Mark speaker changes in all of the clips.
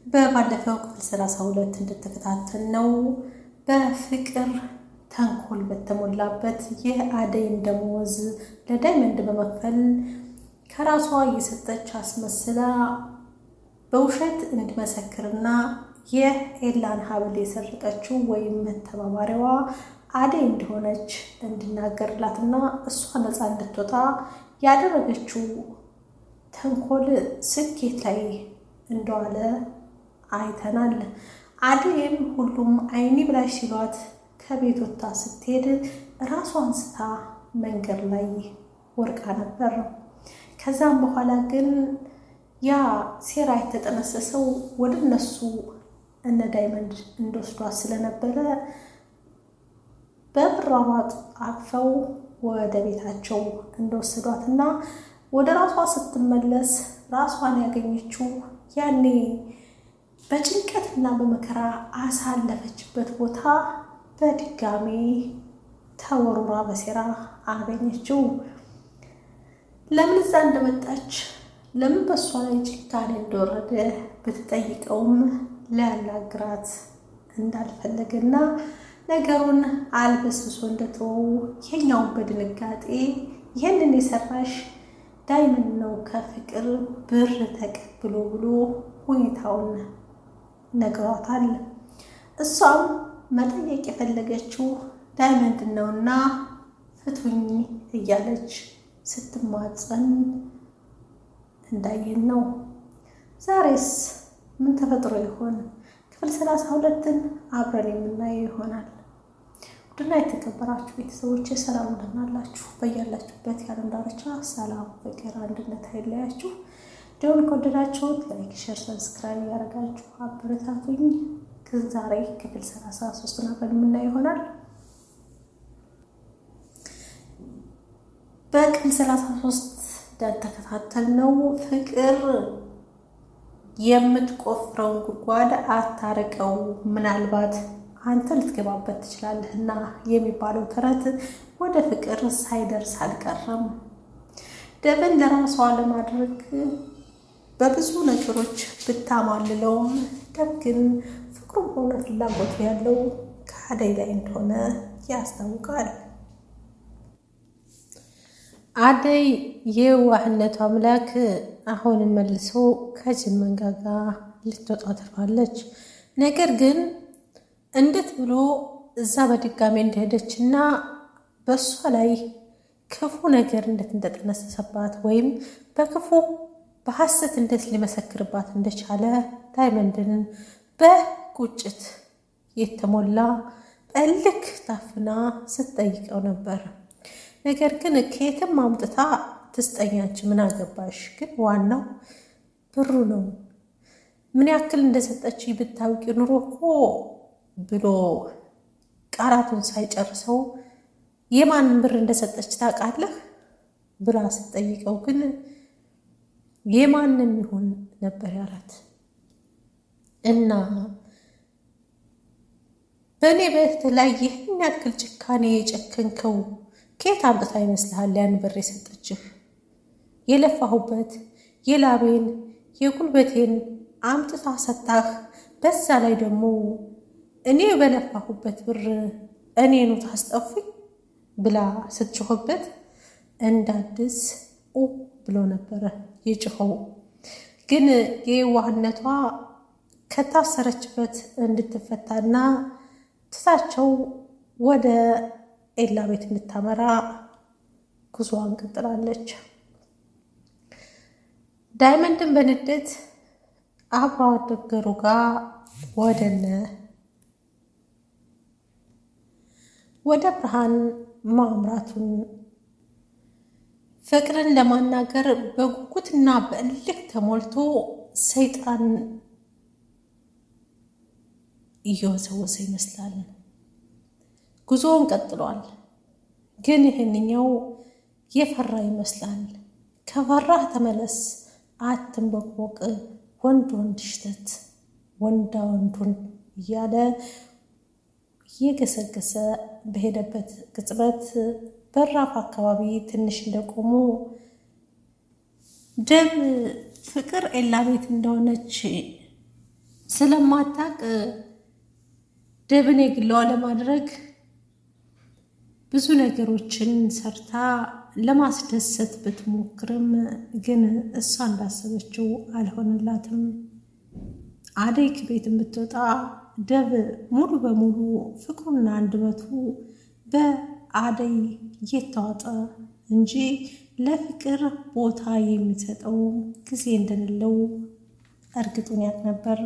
Speaker 1: በባለፈው ክፍል 32 እንደተከታተል ነው በፍቅር ተንኮል በተሞላበት የአደይን ደሞዝ ለዳይመንድ በመክፈል ከራሷ እየሰጠች አስመስላ በውሸት እንድመሰክርና የኤላን ሀብል የሰረቀችው ወይም ተባባሪዋ አደይ እንደሆነች እንድናገርላትና እሷ ነፃ እንድትወጣ ያደረገችው ተንኮል ስኬት ላይ እንደዋለ አይተናል። አደይም ሁሉም አይኒ ብላሽ ሲሏት ከቤት ወጥታ ስትሄድ ራሷን ስታ መንገድ ላይ ወርቃ ነበር። ከዛም በኋላ ግን ያ ሴራ የተጠነሰሰው ወደ እነሱ እነ ዳይመንድ እንደወስዷት ስለነበረ በብራማጥ አቅፈው ወደ ቤታቸው እንደወሰዷትና ወደ ራሷ ስትመለስ ራሷን ያገኘችው ያኔ በጭንቀትና በመከራ አሳለፈችበት ቦታ በድጋሚ ተወርውራ በሴራ አገኘችው። ለምን እዛ እንደመጣች ለምን በሷ ላይ ጭካኔ እንደወረደ ብትጠይቀውም ሊያናግራት እንዳልፈለገና ነገሩን አልበስብሶ እንደተወው የኛውን በድንጋጤ ይህንን የሰራሽ ዳይመንድ ነው ከፍቅር ብር ተቀብሎ ብሎ ሁኔታውን ነግሯታል። እሷም መጠየቅ የፈለገችው ዳይመንድ ነውና ፍቱኝ እያለች ስትማጸን እንዳየን ነው። ዛሬስ ምን ተፈጥሮ ይሆን? ክፍል 32ን አብረን የምናየው ይሆናል። ውድና የተከበራችሁ ቤተሰቦች ሰላም እንደምናላችሁ፣ በያላችሁበት የዓለም ዳርቻ ሰላም፣ ፍቅር፣ አንድነት አይለያችሁ። ቪዲዮውን ከወደዳችሁት ላይክ፣ ሼር፣ ሰብስክራይብ ያደርጋችሁ አበረታቱኝ። ዛሬ ክፍል 33ን አብረን የምናየው ይሆናል። በክፍል 33 እንደተከታተልነው ፍቅር የምትቆፍረውን ጉድጓድ አታርቀው፣ ምናልባት አንተ ልትገባበት ትችላለህና የሚባለው ተረት ወደ ፍቅር ሳይደርስ አልቀረም። ደብን ለራሷ ለማድረግ በብዙ ነገሮች ብታማልለውም ደብ ግን ፍቅሩም ሆነ ፍላጎቱ ያለው ከአደይ ላይ እንደሆነ ያስታውቃል። አደይ የዋህነቱ አምላክ አሁንም መልሶ ከጅብ መንጋጋ ልትወጣ ተርፋለች። ነገር ግን እንዴት ብሎ እዛ በድጋሚ እንደሄደችና በእሷ ላይ ክፉ ነገር እንዴት እንደተነሰሰባት ወይም በክፉ በሐሰት እንዴት ሊመሰክርባት እንደቻለ ዳይመንድን በቁጭት የተሞላ በልክ ታፍና ስትጠይቀው ነበር። ነገር ግን ከየትም አምጥታ ትስጠኛች ምን አገባሽ? ግን ዋናው ብሩ ነው። ምን ያክል እንደሰጠች ብታውቂ ኑሮ እኮ ብሎ ቃላቱን ሳይጨርሰው የማንን ብር እንደሰጠች ታውቃለህ ብላ ስትጠይቀው ግን የማንም ይሆን ነበር ያላት። እና በእኔ በት ላይ ይህን ያክል ጭካኔ የጨከንከው ከየት አምጥታ ይመስልሃል? ያን ብር የሰጠችህ የለፋሁበት የላቤን የጉልበቴን አምጥታ ሰጣህ። በዛ ላይ ደግሞ እኔ በለፋሁበት ብር እኔኑ ታስጠፉኝ ብላ ስትጮህበት እንዳድስ ብሎ ነበረ የጮኸው። ግን የዋህነቷ ከታሰረችበት እንድትፈታና ትታቸው ወደ ኤላ ቤት እንድታመራ ጉዞዋን ቀጥላለች። ዳይመንድን በንዴት አብሮ አደገሩ ጋር ወደ ብርሃን ማምራቱን ፍቅርን ለማናገር በጉጉትና በእልክ ተሞልቶ ሰይጣን እየወሰወሰ ይመስላል። ጉዞውን ቀጥሏል። ግን ይህንኛው የፈራ ይመስላል። ከፈራህ ተመለስ፣ አትንበቅበቅ፣ ወንድ ወንድ ሽተት፣ ወንዳ ወንዱን እያለ የገሰገሰ በሄደበት ቅጽበት በራፍ አካባቢ ትንሽ እንደቆሙ ደብ ፍቅር ኤላ ቤት እንደሆነች ስለማታቅ ደብን የግለዋ ለማድረግ ብዙ ነገሮችን ሰርታ ለማስደሰት ብትሞክርም ግን እሷ እንዳሰበችው አልሆነላትም። አደይ ከቤት ብትወጣ ደብ ሙሉ በሙሉ ፍቅሩና አንደበቱ በአደይ እየተዋጠ እንጂ ለፍቅር ቦታ የሚሰጠው ጊዜ እንደሌለው እርግጡን ያውቅ ነበር።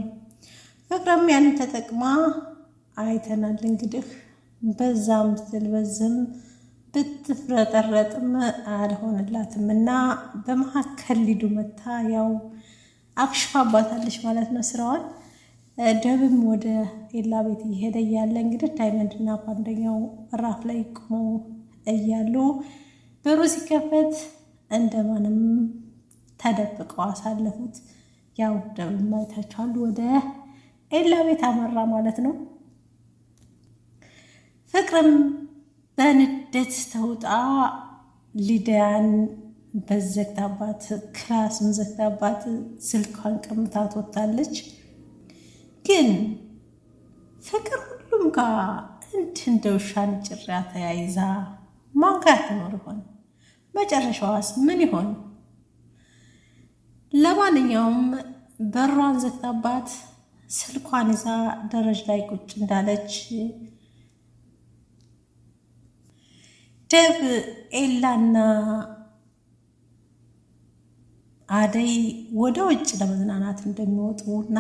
Speaker 1: ፍቅርም ያንን ተጠቅማ አይተናል። እንግዲህ በዛም ብትል በዝም ብትፍረጠረጥም አልሆነላትም እና በመካከል ሊዱ መታ ያው አክሽፋባታለች ማለት ነው ስራዋን። ደብም ወደ ኤላ ቤት እየሄደ እያለ እንግዲህ ዳይመንድ እና ጓደኛው ራፍ ላይ ቆመው እያሉ በሩ ሲከፈት እንደማንም ተደብቀው አሳለፉት። ያው ደብም አይታችኋል ወደ ኤላ ቤት አመራ ማለት ነው። ፍቅርም በንዴት ተውጣ ሊዲያን በዘግታባት ክላስም ዘግታባት ስልኳን ቀምታት ወጣለች። ግን ፍቅር ሁሉም ጋር እንደ ውሻን ጭራ ተያይዛ ማን ጋር ትኖር ይሆን? መጨረሻዋስ ምን ይሆን? ለማንኛውም በሯን ዘግታባት ስልኳን ይዛ ደረጃ ላይ ቁጭ እንዳለች ደብ ኤላና አደይ ወደ ውጭ ለመዝናናት እንደሚወጡና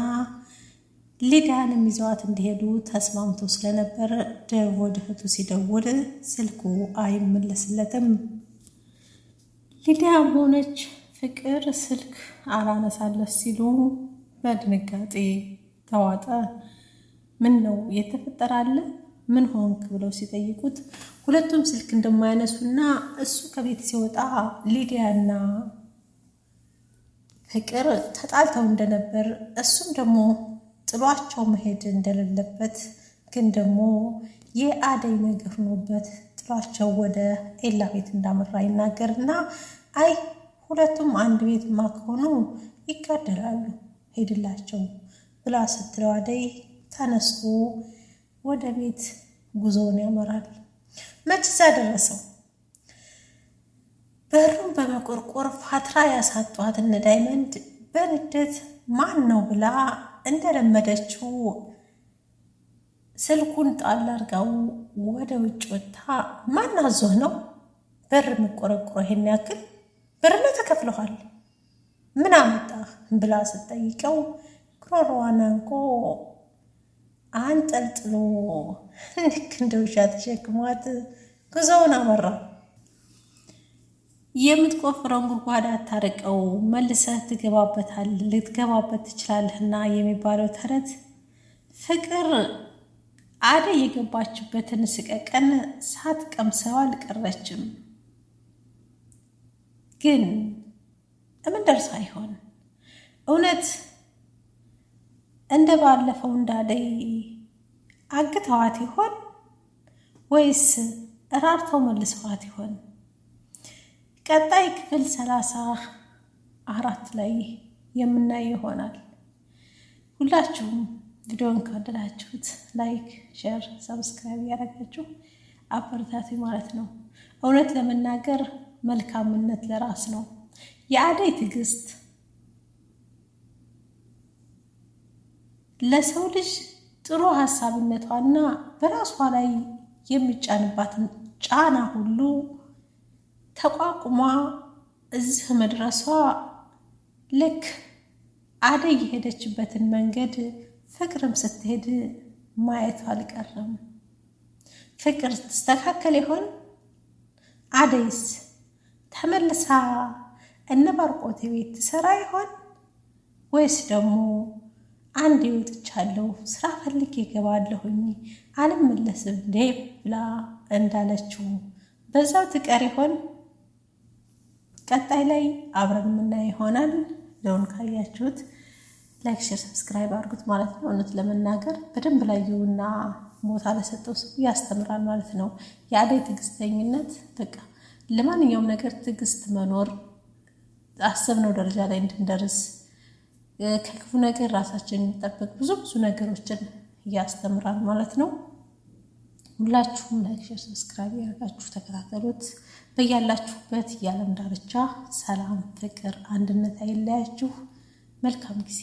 Speaker 1: ሊዲያንም ይዘዋት እንዲሄዱ ተስማምቶ ስለነበር ደብ ወደ እህቱ ሲደውል ስልኩ አይመለስለትም። ሊዲያም ሆነች ፍቅር ስልክ አላነሳለች ሲሉ በድንጋጤ ተዋጠ። ምን ነው የተፈጠራለ? ምን ሆንክ ብለው ሲጠይቁት ሁለቱም ስልክ እንደማያነሱና እሱ ከቤት ሲወጣ ሊዲያና ፍቅር ተጣልተው እንደነበር እሱም ደግሞ ጥሏቸው መሄድ እንደሌለበት ግን ደግሞ የአደይ ነገር ሆኖበት ጥሏቸው ወደ ኤላ ቤት እንዳመራ ይናገርና አይ ሁለቱም አንድ ቤትማ ከሆኑ ይጋደላሉ ሄድላቸው ብላ ስትለው አደይ ተነስቶ ወደ ቤት ጉዞውን ያመራል። መች እዛ ደረሰው። በሩን በመቆርቆር ፋትራ ያሳጧት እነ ዳይመንድ በንዴት ማን ነው ብላ እንደለመደችው ስልኩን ጣል አርጋው ወደ ውጭ ወጥታ ማን አዞህ ነው በር መቆረቆር? ይሄን ያክል ብርነ ተከፍለዋል ምን አመጣህ ብላ ስትጠይቀው ጉሮሮዋን አንቆ አንጠልጥሎ ልክ እንደ ውሻ ተሸክሟት ጉዞውን አመራ። የምትቆፍረውን ጉድጓድ አታርቀው መልሰህ ልትገባበት ትችላለህና የሚባለው ተረት ፍቅር አደይ የገባችበትን ስቀቀን ሳትቀምሰው አልቀረችም። ግን ምን ደርሳ ይሆን? እውነት እንደ ባለፈው እንዳደይ አግተዋት ይሆን ወይስ እራርተው መልሰዋት ይሆን? ቀጣይ ክፍል 34 ላይ የምናየው ይሆናል። ሁላችሁም ቪዲዮን ከወደዳችሁት ላይክ፣ ሼር፣ ሰብስክራይብ ያደረጋችሁ አበረታቱ ማለት ነው። እውነት ለመናገር መልካምነት ለራስ ነው። የአደይ ትዕግስት ለሰው ልጅ ጥሩ ሀሳብነቷና በራሷ ላይ የሚጫንባትን ጫና ሁሉ ተቋቁማ እዚህ መድረሷ ልክ አደይ የሄደችበትን መንገድ ፍቅርም ስትሄድ ማየቱ አልቀረም። ፍቅር ተስተካከለ ይሆን? አደይስ ተመልሳ እነ ባርቆቴ ቤት ትሰራ ይሆን? ወይስ ደግሞ አንድ ይወጥቻለሁ ስራ ፈልጌ እገባለሁኝ አልመለስም ዴብ ብላ እንዳለችው በዛው ትቀር ይሆን? ቀጣይ ላይ አብረን የምናየው ይሆናል። ለውን ካያችሁት ላይክ፣ ሼር፣ ሰብስክራይብ አድርጉት ማለት ነው። እውነት ለመናገር በደንብ ላዩና ቦታ ለሰጠው ሰው ያስተምራል ማለት ነው። የአደይ ትዕግስተኝነት በቃ ለማንኛውም ነገር ትዕግስት መኖር አሰብነው ደረጃ ላይ እንድንደርስ ከክፉ ነገር ራሳችንን እንጠብቅ ብዙ ነገሮችን ያስተምራል ማለት ነው። ሁላችሁም ላይክ፣ ሼር፣ ሰብስክራይብ ያደርጋችሁ ተከታተሉት። በያላችሁበት የዓለም ዳርቻ ሰላም፣ ፍቅር፣ አንድነት አይለያችሁ። መልካም ጊዜ